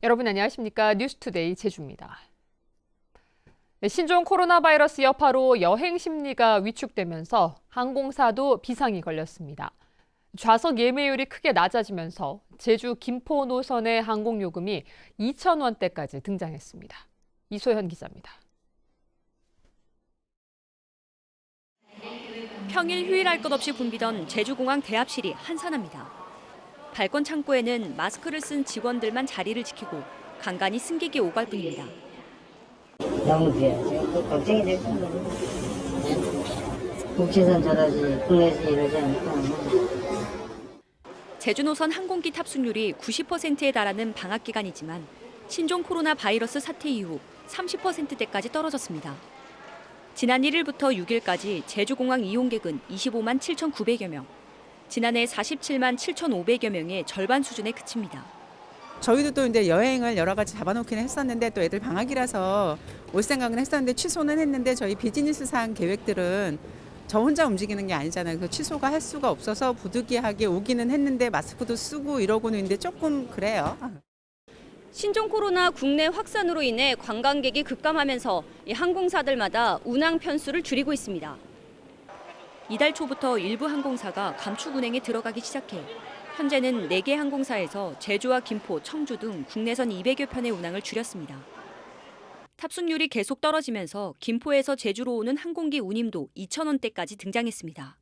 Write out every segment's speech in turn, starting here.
여러분 안녕하십니까? 뉴스투데이 제주입니다. 신종 코로나 바이러스 여파로 여행 심리가 위축되면서 항공사도 비상이 걸렸습니다. 좌석 예매율이 크게 낮아지면서 제주 김포 노선의 항공요금이 2,000원대까지 등장했습니다. 이소현 기자입니다. 평일 휴일할 것 없이 붐비던 제주공항 대합실이 한산합니다. 발권 창구에는 마스크를 쓴 직원들만 자리를 지키고 간간히 승객이 오갈 뿐입니다. 너무 귀하죠. 걱정이 될 정도로. 국제선 저다지 국내에서 이러지 않을까. 제주 노선 항공기 탑승률이 90%에 달하는 방학 기간이지만 신종 코로나 바이러스 사태 이후 30%대까지 떨어졌습니다. 지난 1일부터 6일까지 제주공항 이용객은 25만 7,900여 명, 지난해 47만 7,500여 명의 절반 수준에 그칩니다. 저희도 또 이제 여행을 여러 가지 잡아놓기는 했었는데 또 애들 방학이라서 올 생각은 했었는데 취소는 했는데 저희 비즈니스상 계획들은 저 혼자 움직이는 게 아니잖아요. 그래서 취소가 할 수가 없어서 부득이하게 오기는 했는데 마스크도 쓰고 이러고는 있는데 조금 그래요. 신종 코로나 국내 확산으로 인해 관광객이 급감하면서 이 항공사들마다 운항 편수를 줄이고 있습니다. 이달 초부터 일부 항공사가 감축 운행에 들어가기 시작해 현재는 4개 항공사에서 제주와 김포, 청주 등 국내선 200여 편의 운항을 줄였습니다. 탑승률이 계속 떨어지면서 김포에서 제주로 오는 항공기 운임도 2,000원대까지 등장했습니다.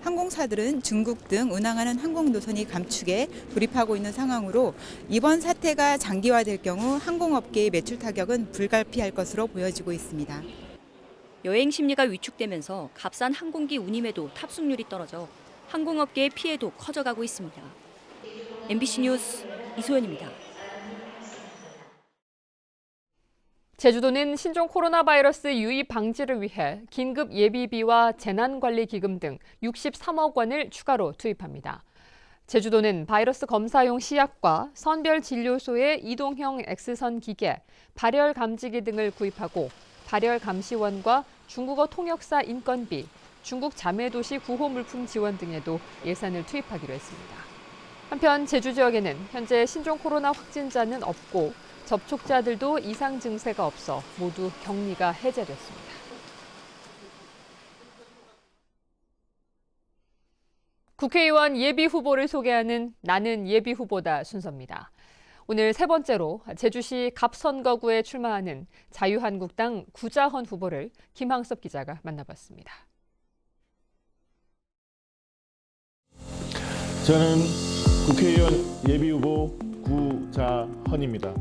항공사들은 중국 등 운항하는 항공 노선이 감축에 돌입하고 있는 상황으로 이번 사태가 장기화될 경우 항공업계의 매출 타격은 불가피할 것으로 보여지고 있습니다. 여행 심리가 위축되면서 값싼 항공기 운임에도 탑승률이 떨어져 항공업계의 피해도 커져가고 있습니다. MBC 뉴스 이소연입니다. 제주도는 신종 코로나 바이러스 유입 방지를 위해 긴급 예비비와 재난관리기금 등 63억 원을 추가로 투입합니다. 제주도는 바이러스 검사용 시약과 선별진료소의 이동형 X선 기계, 발열 감지기 등을 구입하고 발열 감시원과 중국어 통역사 인건비, 중국 자매도시 구호물품 지원 등에도 예산을 투입하기로 했습니다. 한편 제주 지역에는 현재 신종 코로나 확진자는 없고 접촉자들도 이상 증세가 없어 모두 격리가 해제됐습니다. 국회의원 예비 후보를 소개하는 나는 예비 후보다 순서입니다. 오늘 세 번째로 제주시 갑선거구에 출마하는 자유한국당 구자헌 후보를 김항섭 기자가 만나봤습니다. 저는 국회의원 예비후보 구자헌입니다.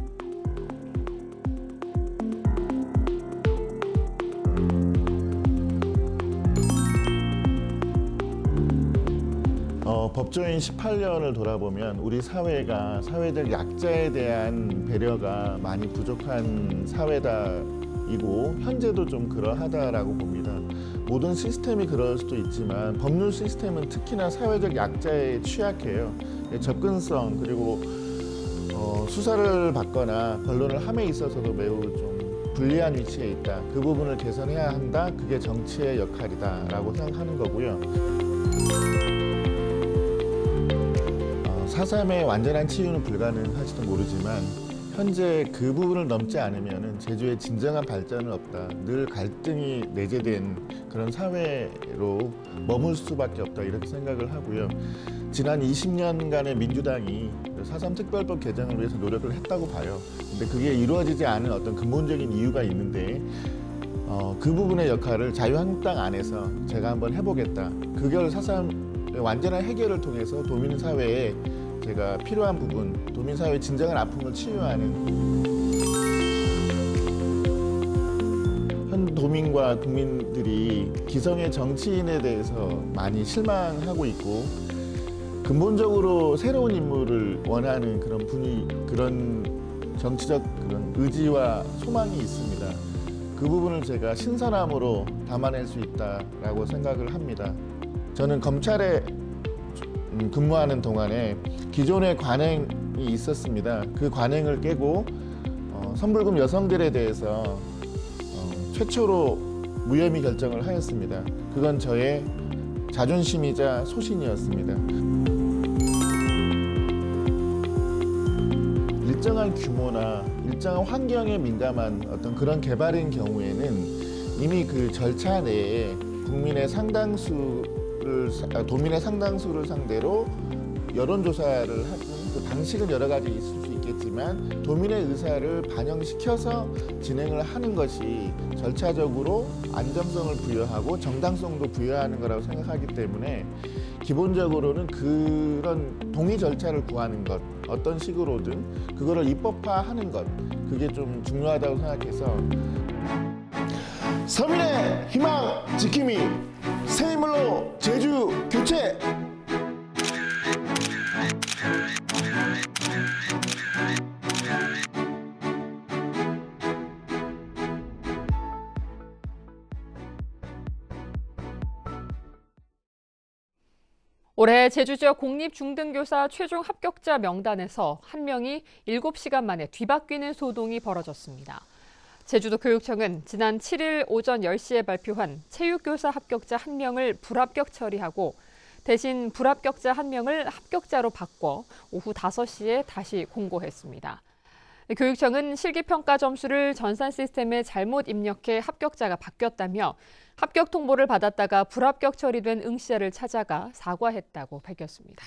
법조인 18년을 돌아보면 우리 사회가 사회적 약자에 대한 배려가 많이 부족한 사회다이고 현재도 좀 그러하다라고 봅니다. 모든 시스템이 그럴 수도 있지만 법률 시스템은 특히나 사회적 약자에 취약해요. 접근성 그리고 수사를 받거나 변론을 함에 있어서도 매우 좀 불리한 위치에 있다. 그 부분을 개선해야 한다. 그게 정치의 역할이다라고 생각하는 거고요. 4.3의 완전한 치유는 불가능할지도 모르지만 현재 그 부분을 넘지 않으면 제주의 진정한 발전은 없다. 늘 갈등이 내재된 그런 사회로 머물 수밖에 없다 이렇게 생각을 하고요. 지난 20년간의 민주당이 4.3 특별법 개정을 위해서 노력을 했다고 봐요. 근데 그게 이루어지지 않은 어떤 근본적인 이유가 있는데 그 부분의 역할을 자유한국당 안에서 제가 한번 해보겠다. 그걸 4.3 완전한 해결을 통해서 도민 사회에 제가 필요한 부분, 도민 사회의 진정한 아픔을 치유하는 현 도민과 국민들이 기성의 정치인에 대해서 많이 실망하고 있고 근본적으로 새로운 인물을 원하는 그런 그런 정치적 그런 의지와 소망이 있습니다. 그 부분을 제가 신선함으로 담아낼 수 있다라고 생각을 합니다. 저는 검찰에 근무하는 동안에 기존의 관행이 있었습니다. 그 관행을 깨고 선불금 여성들에 대해서 최초로 무혐의 결정을 하였습니다. 그건 저의 자존심이자 소신이었습니다. 일정한 규모나 일정한 환경에 민감한 어떤 그런 개발인 경우에는 이미 그 절차 내에 도민의 상당수를 상대로 여론조사를 하든 그 방식은 여러 가지 있을 수 있겠지만 도민의 의사를 반영시켜서 진행을 하는 것이 절차적으로 안정성을 부여하고 정당성도 부여하는 거라고 생각하기 때문에 기본적으로는 그런 동의 절차를 구하는 것, 어떤 식으로든 그거를 입법화하는 것, 그게 좀 중요하다고 생각해서 서민의 희망 지킴이 새 인물로 제주 교체! 올해 제주 지역 공립중등교사 최종 합격자 명단에서 한 명이 7시간 만에 뒤바뀌는 소동이 벌어졌습니다. 제주도 교육청은 지난 7일 오전 10시에 발표한 체육교사 합격자 1명을 불합격 처리하고 대신 불합격자 1명을 합격자로 바꿔 오후 5시에 다시 공고했습니다. 교육청은 실기평가 점수를 전산 시스템에 잘못 입력해 합격자가 바뀌었다며 합격 통보를 받았다가 불합격 처리된 응시자를 찾아가 사과했다고 밝혔습니다.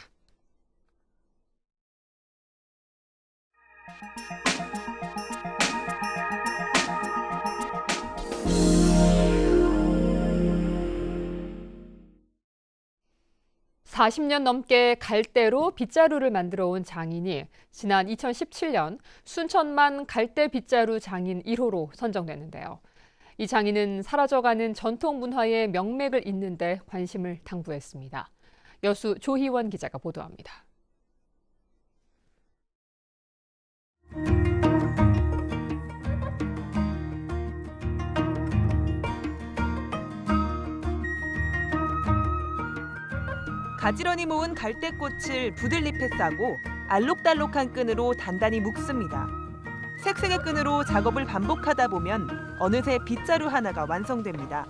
(40년) 넘게 갈대로 빗자루를 만들어 온 장인이 지난 2017년 순천만 갈대 빗자루 장인 1호로 선정됐는데요. 이 장인은 사라져가는 전통 문화의 명맥을 잇는 데 관심을 당부했습니다. 여수 조희원 기자가 보도합니다. 가지런히 모은 갈대꽃을 부들잎에 싸고 알록달록한 끈으로 단단히 묶습니다. 색색의 끈으로 작업을 반복하다 보면 어느새 빗자루 하나가 완성됩니다.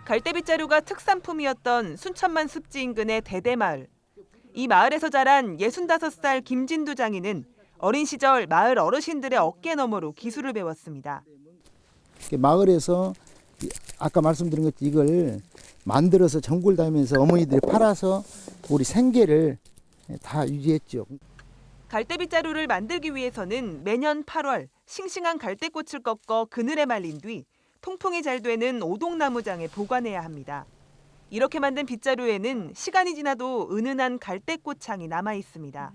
갈대빗자루가 특산품이었던 순천만 습지 인근의 대대마을. 이 마을에서 자란 65살 김진두 장인은 어린 시절 마을 어르신들의 어깨 너머로 기술을 배웠습니다. 마을에서 아까 말씀드린 것 이걸 만들어서 전국을 다니면서 어머니들이 팔아서 우리 생계를 다 유지했죠. 갈대빗자루를 만들기 위해서는 매년 8월 싱싱한 갈대꽃을 꺾어 그늘에 말린 뒤 통풍이 잘 되는 오동나무장에 보관해야 합니다. 이렇게 만든 빗자루에는 시간이 지나도 은은한 갈대꽃향이 남아 있습니다.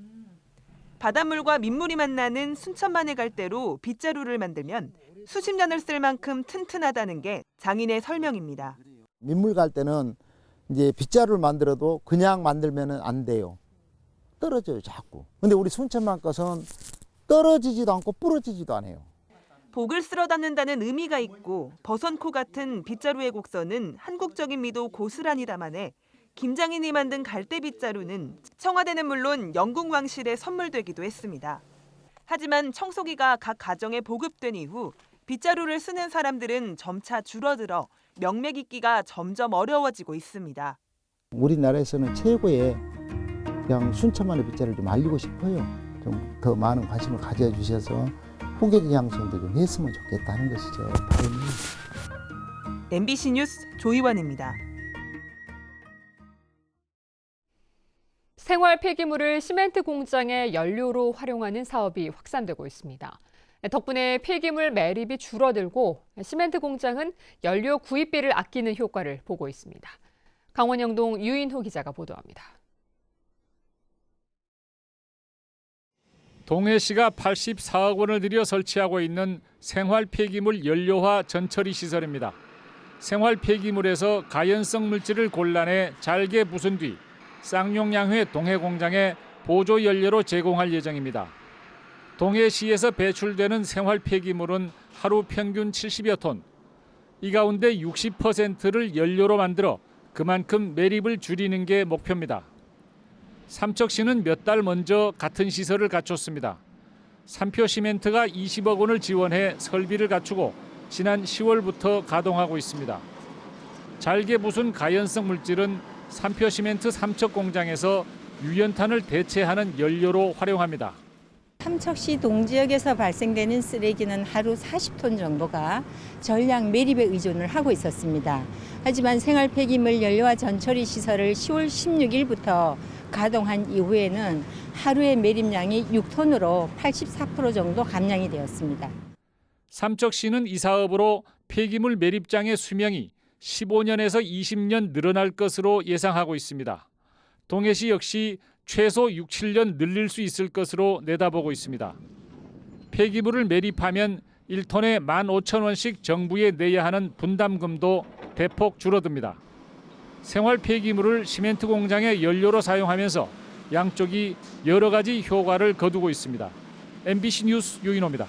바닷물과 민물이 만나는 순천만의 갈대로 빗자루를 만들면 수십 년을 쓸 만큼 튼튼하다는 게 장인의 설명입니다. 민물 갈 때는 이제 빗자루를 만들어도 그냥 만들면 안 돼요. 떨어져요, 자꾸. 근데 우리 순천만 것은 떨어지지도 않고 부러지지도 않아요. 복을 쓸어 담는다는 의미가 있고 버선코 같은 빗자루의 곡선은 한국적인 미도 고스란히 담아내 김장인이 만든 갈대빗자루는 청와대는 물론 영국 왕실에 선물되기도 했습니다. 하지만 청소기가 각 가정에 보급된 이후 빗자루를 쓰는 사람들은 점차 줄어들어 명맥 잇기가 점점 어려워지고 있습니다. 우리나라에서는 최고의 그냥 순천만의 빗자루를 좀 알리고 싶어요. 좀 더 많은 관심을 가져주셔서 후계자 양성도 좀 했으면 좋겠다는 것이죠. MBC 뉴스 조희원입니다. 생활 폐기물을 시멘트 공장의 연료로 활용하는 사업이 확산되고 있습니다. 덕분에 폐기물 매립이 줄어들고 시멘트 공장은 연료 구입비를 아끼는 효과를 보고 있습니다. 강원 영동 유인호 기자가 보도합니다. 동해시가 84억 원을 들여 설치하고 있는 생활 폐기물 연료화 전처리 시설입니다. 생활 폐기물에서 가연성 물질을 골라내 잘게 부순 뒤 쌍용양회 동해 공장에 보조 연료로 제공할 예정입니다. 동해시에서 배출되는 생활 폐기물은 하루 평균 70여 톤. 이 가운데 60%를 연료로 만들어 그만큼 매립을 줄이는 게 목표입니다. 삼척시는 몇 달 먼저 같은 시설을 갖췄습니다. 삼표시멘트가 20억 원을 지원해 설비를 갖추고 지난 10월부터 가동하고 있습니다. 잘게 부순 가연성 물질은 삼표시멘트 삼척 공장에서 유연탄을 대체하는 연료로 활용합니다. 삼척시 동지역에서 발생되는 쓰레기는 하루 40톤 정도가 전량 매립에 의존을 하고 있었습니다. 하지만 생활 폐기물 연료와 전처리 시설을 10월 16일부터 가동한 이후에는 하루의 매립량이 6톤으로 84% 정도 감량이 되었습니다. 삼척시는 이 사업으로 폐기물 매립장의 수명이 15년에서 20년 늘어날 것으로 예상하고 있습니다. 동해시 역시 최소 6, 7년 늘릴 수 있을 것으로 내다보고 있습니다. 폐기물을 매립하면 1톤에 15,000원씩 정부에 내야 하는 분담금도 대폭 줄어듭니다. 생활 폐기물을 시멘트 공장의 연료로 사용하면서 양쪽이 여러 가지 효과를 거두고 있습니다. MBC 뉴스 유인호입니다.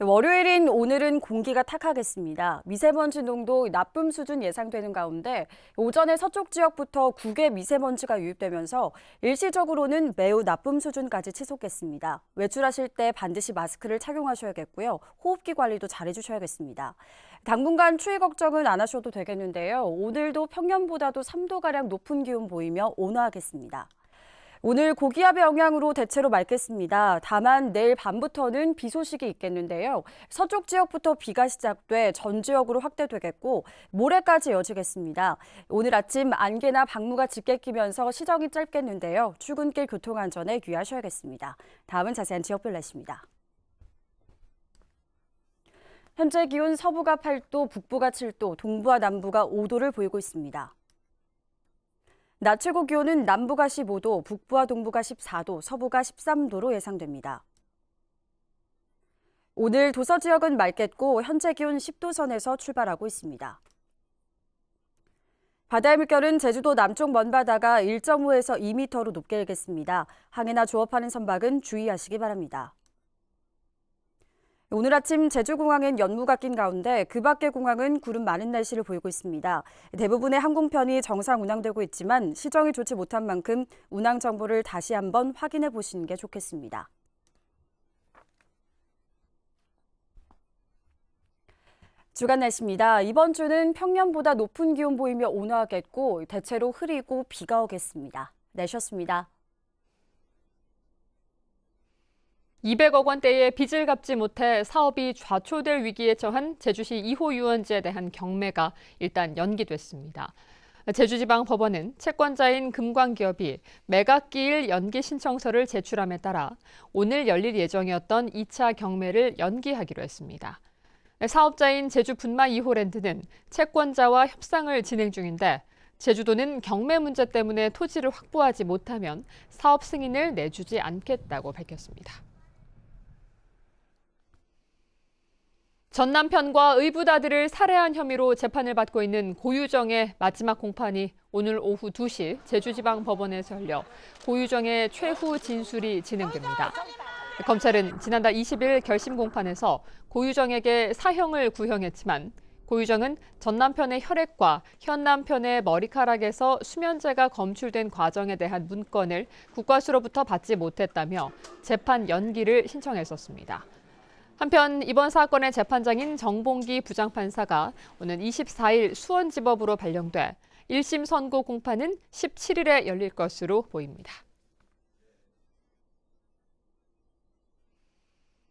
월요일인 오늘은 공기가 탁하겠습니다. 미세먼지 농도 나쁨 수준 예상되는 가운데 오전에 서쪽 지역부터 국외 미세먼지가 유입되면서 일시적으로는 매우 나쁨 수준까지 치솟겠습니다. 외출하실 때 반드시 마스크를 착용하셔야겠고요. 호흡기 관리도 잘해주셔야겠습니다. 당분간 추위 걱정은 안 하셔도 되겠는데요. 오늘도 평년보다도 3도가량 높은 기온 보이며 온화하겠습니다. 오늘 고기압의 영향으로 대체로 맑겠습니다. 다만 내일 밤부터는 비 소식이 있겠는데요. 서쪽 지역부터 비가 시작돼 전 지역으로 확대되겠고 모레까지 이어지겠습니다. 오늘 아침 안개나 방무가 짙게 끼면서 시정이 짧겠는데요. 출근길 교통안전에 유의하셔야겠습니다. 다음은 자세한 지역별 날씨입니다. 현재 기온 서부가 8도, 북부가 7도, 동부와 남부가 5도를 보이고 있습니다. 낮 최고 기온은 남부가 15도, 북부와 동부가 14도, 서부가 13도로 예상됩니다. 오늘 도서 지역은 맑겠고 현재 기온 10도 선에서 출발하고 있습니다. 바다의 물결은 제주도 남쪽 먼바다가 1.5에서 2m로 높게 일겠습니다. 항해나 조업하는 선박은 주의하시기 바랍니다. 오늘 아침 제주공항엔 연무가 낀 가운데 그 밖의 공항은 구름 많은 날씨를 보이고 있습니다. 대부분의 항공편이 정상 운항되고 있지만 시정이 좋지 못한 만큼 운항 정보를 다시 한번 확인해 보시는 게 좋겠습니다. 주간 날씨입니다. 이번 주는 평년보다 높은 기온 보이며 온화하겠고 대체로 흐리고 비가 오겠습니다. 날씨였습니다. 200억 원대의 빚을 갚지 못해 사업이 좌초될 위기에 처한 제주시 2호 유원지에 대한 경매가 일단 연기됐습니다. 제주지방법원은 채권자인 금광기업이 매각기일 연기 신청서를 제출함에 따라 오늘 열릴 예정이었던 2차 경매를 연기하기로 했습니다. 사업자인 제주분마 2호랜드는 채권자와 협상을 진행 중인데 제주도는 경매 문제 때문에 토지를 확보하지 못하면 사업 승인을 내주지 않겠다고 밝혔습니다. 전 남편과 의붓아들을 살해한 혐의로 재판을 받고 있는 고유정의 마지막 공판이 오늘 오후 2시 제주지방법원에서 열려 고유정의 최후 진술이 진행됩니다. 검찰은 지난달 20일 결심 공판에서 고유정에게 사형을 구형했지만 고유정은 전 남편의 혈액과 현 남편의 머리카락에서 수면제가 검출된 과정에 대한 문건을 국과수로부터 받지 못했다며 재판 연기를 신청했었습니다. 한편 이번 사건의 재판장인 정봉기 부장판사가 오는 24일 수원지법으로 발령돼 1심 선고 공판은 17일에 열릴 것으로 보입니다.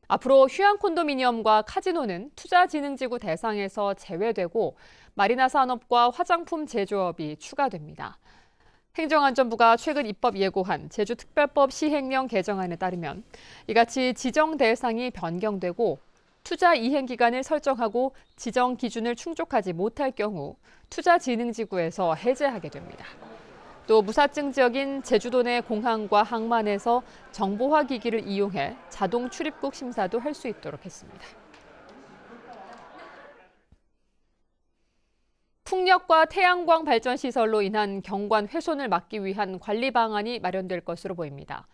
앞으로 휴양 콘도미니엄과 카지노는 투자진흥지구 대상에서 제외되고 마리나 산업과 화장품 제조업이 추가됩니다. 행정안전부가 최근 입법 예고한 제주특별법 시행령 개정안에 따르면 이같이 지정 대상이 변경되고 투자 이행 기간을 설정하고 지정 기준을 충족하지 못할 경우 투자진흥지구에서 해제하게 됩니다. 또 무사증 지역인 제주도 내 공항과 항만에서 정보화 기기를 이용해 자동 출입국 심사도 할 수 있도록 했습니다. 풍력과 태양광 발전 시설로 인한 경관 훼손을 막기 위한 관리 방안이 마련될 것으로 보입니다.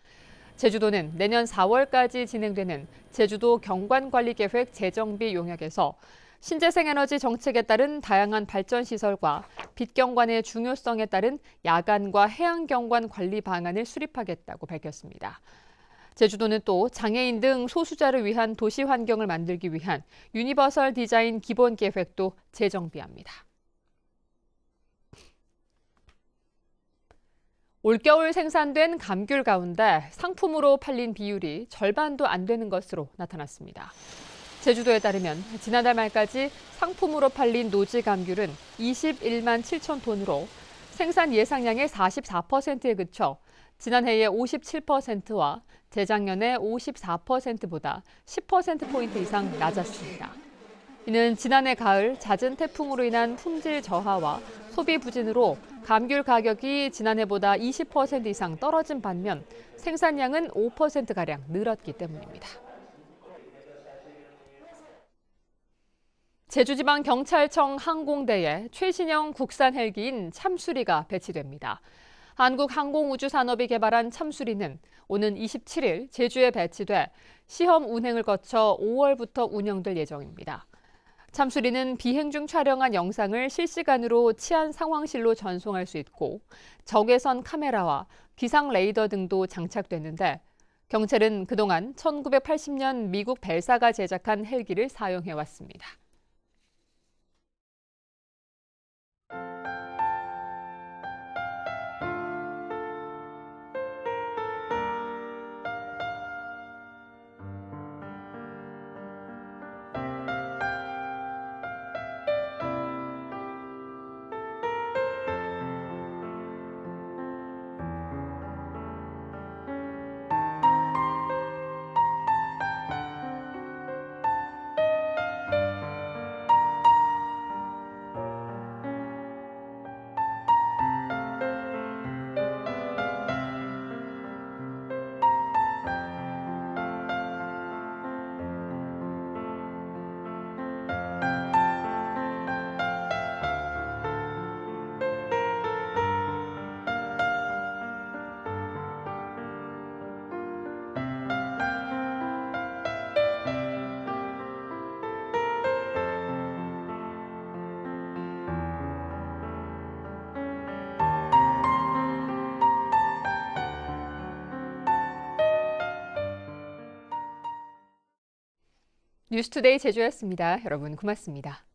제주도는 내년 4월까지 진행되는 제주도 경관관리계획 재정비 용역에서 신재생에너지 정책에 따른 다양한 발전 시설과 빛경관의 중요성에 따른 야간과 해양경관 관리 방안을 수립하겠다고 밝혔습니다. 제주도는 또 장애인 등 소수자를 위한 도시 환경을 만들기 위한 유니버설 디자인 기본 계획도 재정비합니다. 올겨울 생산된 감귤 가운데 상품으로 팔린 비율이 절반도 안 되는 것으로 나타났습니다. 제주도에 따르면 지난달 말까지 상품으로 팔린 노지 감귤은 21만 7천 톤으로 생산 예상량의 44%에 그쳐 지난해의 57%와 재작년의 54%보다 10%포인트 이상 낮았습니다. 이는 지난해 가을 잦은 태풍으로 인한 품질 저하와 소비 부진으로 감귤 가격이 지난해보다 20% 이상 떨어진 반면 생산량은 5%가량 늘었기 때문입니다. 제주지방경찰청 항공대에 최신형 국산 헬기인 참수리가 배치됩니다. 한국항공우주산업이 개발한 참수리는 오는 27일 제주에 배치돼 시험 운행을 거쳐 5월부터 운영될 예정입니다. 참수리는 비행 중 촬영한 영상을 실시간으로 치안 상황실로 전송할 수 있고 적외선 카메라와 기상 레이더 등도 장착됐는데 경찰은 그동안 1980년 미국 벨사가 제작한 헬기를 사용해왔습니다. 뉴스투데이 제주였습니다. 여러분 고맙습니다.